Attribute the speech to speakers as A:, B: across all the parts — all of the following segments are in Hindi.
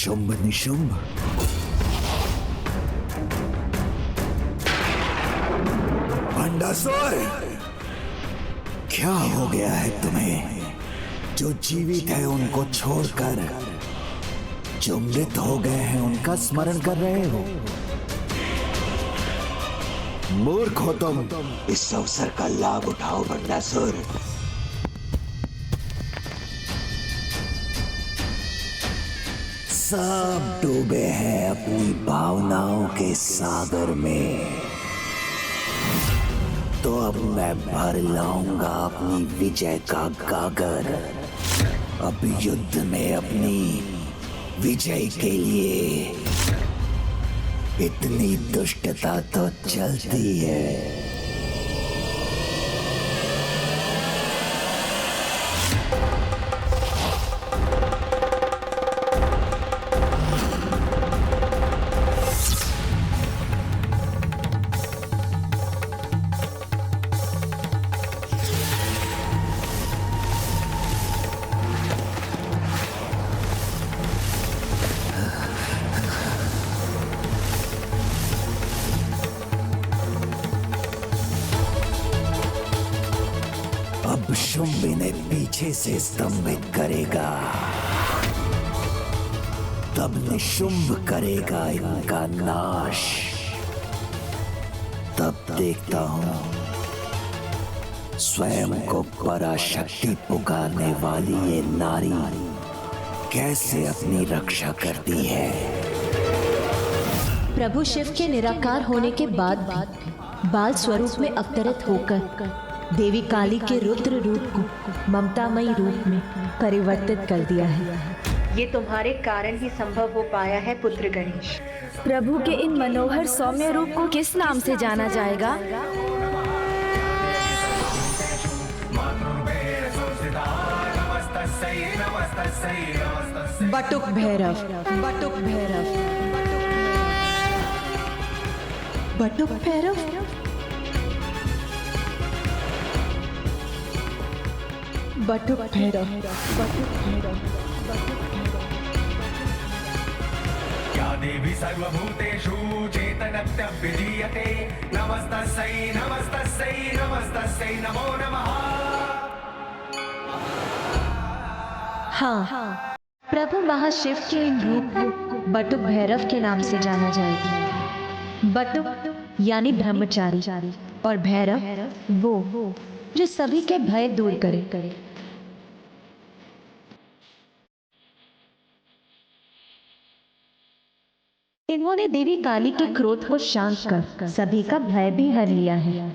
A: शुंभ निशुंभ। भंडासुर, क्या हो गया है तुम्हें? जो जीवित है उनको छोड़कर जो मृत हो गए हैं उनका स्मरण कर रहे हो। मूर्ख हो तुम। इस अवसर का लाभ उठाओ भंडासुर। सब डूबे हैं अपनी भावनाओं के सागर में, तो अब मैं भर लाऊंगा अपनी विजय का गागर। अब युद्ध में अपनी विजय के लिए इतनी दुष्टता तो चलती है। अब शुंभ इन्हें पीछे से स्तंभित करेगा, तब निशुंभ करेगा इनका नाश। तब देखता हूं स्वयं को पराशक्ति पुकारने वाली ये नारी कैसे अपनी रक्षा करती है।
B: प्रभु शिव के निराकार होने के बाद बाल स्वरूप में अवतरित होकर देवी काली के रुद्र रूप को ममतामयी रूप में परिवर्तित कर दिया है।
C: ये तुम्हारे कारण ही संभव हो पाया है पुत्र गणेश।
D: प्रभु के इन मनोहर सौम्य रूप को किस नाम से जाना जाएगा?
B: बटुक भैरव, बटुक भैरव, बटुक भैरव, बटुक भैरव, बटुक भैरव।
E: या देवी सर्वभूतेषु चेतनत्यभिधीयते नमस्तस्यै नमस्तस्यै नमस्तस्यै नमो नमः।
B: हाँ, प्रभु महाशिव के इन रूप को बटुक भैरव के नाम से जाना जाएगा। बटुक यानी ब्रह्मचारी और भैरव वो जो सभी के भय दूर करे। इन्होंने देवी काली के क्रोध को शांत कर सभी का भय भी हर लिया है।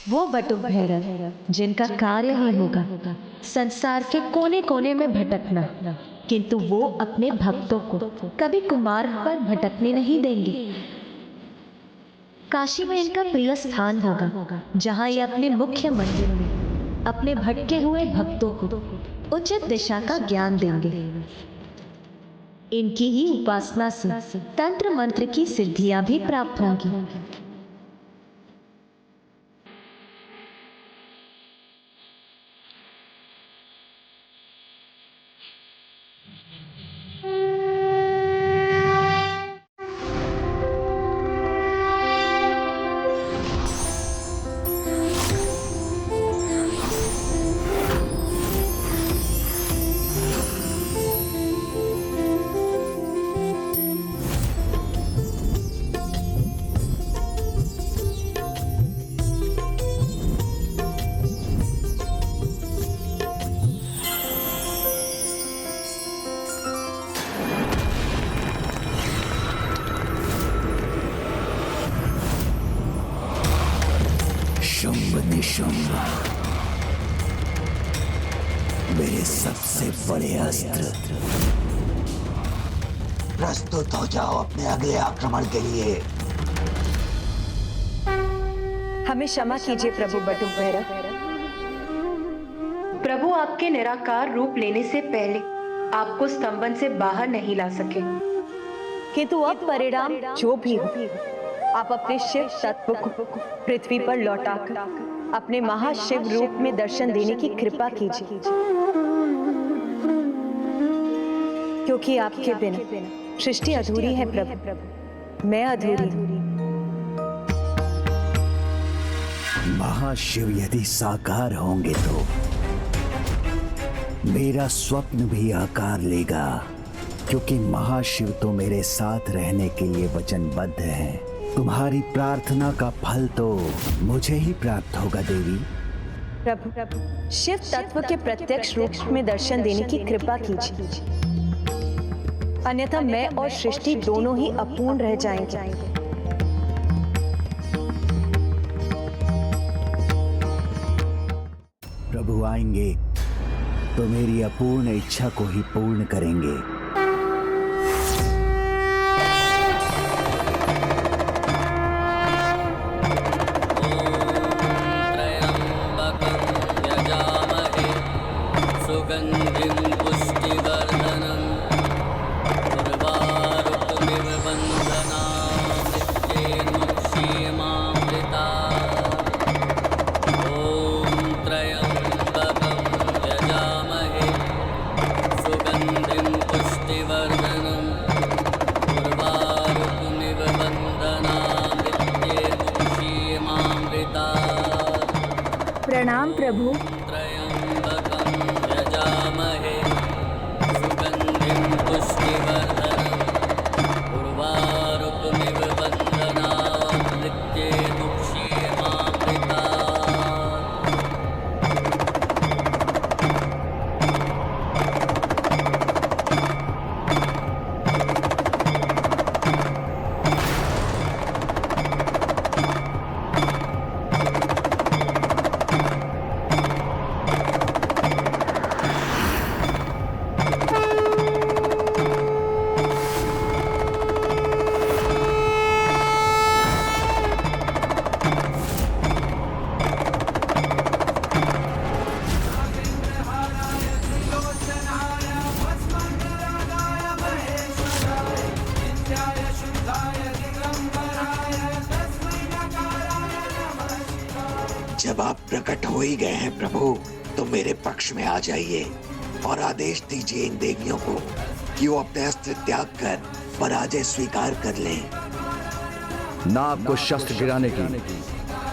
B: वो बटुक भैरव जिनका कार्य ही होगा संसार के कोने कोने में भटकना, किंतु वो अपने भक्तों को कभी कुमार्ग पर भटकने नहीं देंगे। काशी में इनका प्रिय स्थान होगा, जहाँ ये अपने मुख्य मंदिर में अपने भटके हुए भक्तों को उचित दिशा का ज्ञान देंगे। इनकी ही उपासना से तंत्र मंत्र की सिद्धियां भी प्राप्त होंगी।
A: शुंभ निशुंभ मेरे सबसे बड़े अस्त्र। प्रस्तुत हो जाओ अपने अगले आक्रमण के लिए।
D: हमें क्षमा कीजिए प्रभु बटुक भैरव।
C: प्रभु आपके निराकार रूप लेने से पहले आपको स्तंभन से बाहर नहीं ला सके।
F: किंतु अब परिणाम जो भी हो, आप अपने शिव तत्व को पृथ्वी पर लौटाकर अपने महाशिव रूप में दर्शन देने की कृपा कीजिए, क्योंकि आपके बिना सृष्टि अधूरी है प्रभु, मैं अधूरी हूं।
A: महाशिव यदि साकार होंगे तो मेरा स्वप्न भी आकार लेगा, क्योंकि महाशिव तो मेरे साथ रहने के लिए वचनबद्ध है। तुम्हारी प्रार्थना का फल तो मुझे ही प्राप्त होगा देवी।
F: प्रभु, शिव तत्व के प्रत्यक्ष रूप में दर्शन देने की कृपा कीजिए, अन्यथा मैं और सृष्टि दोनों ही अपूर्ण रह जाएंगे।
A: प्रभु आएंगे तो मेरी अपूर्ण इच्छा को ही पूर्ण करेंगे।
D: प्रणाम प्रभु।
A: जब आप प्रकट हो ही गए हैं प्रभु, तो मेरे पक्ष में आ जाइए और आदेश दीजिए इन देवियों को कि वो अपने अस्त्र त्याग कर पराजय स्वीकार कर लें।
G: ना आपको शस्त्र गिराने की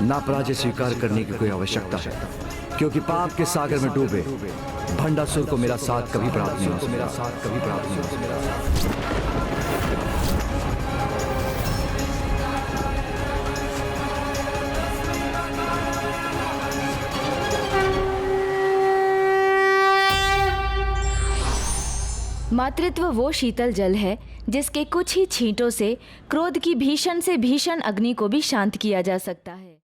G: ना पराजय स्वीकार करने की कोई आवश्यकता है, क्योंकि पाप के सागर में डूबे भंडासुर को मेरा साथ कभी प्राप्त नहीं हो।
D: मातृत्व वो शीतल जल है जिसके कुछ ही छींटों से क्रोध की भीषण से भीषण अग्नि को भी शांत किया जा सकता है।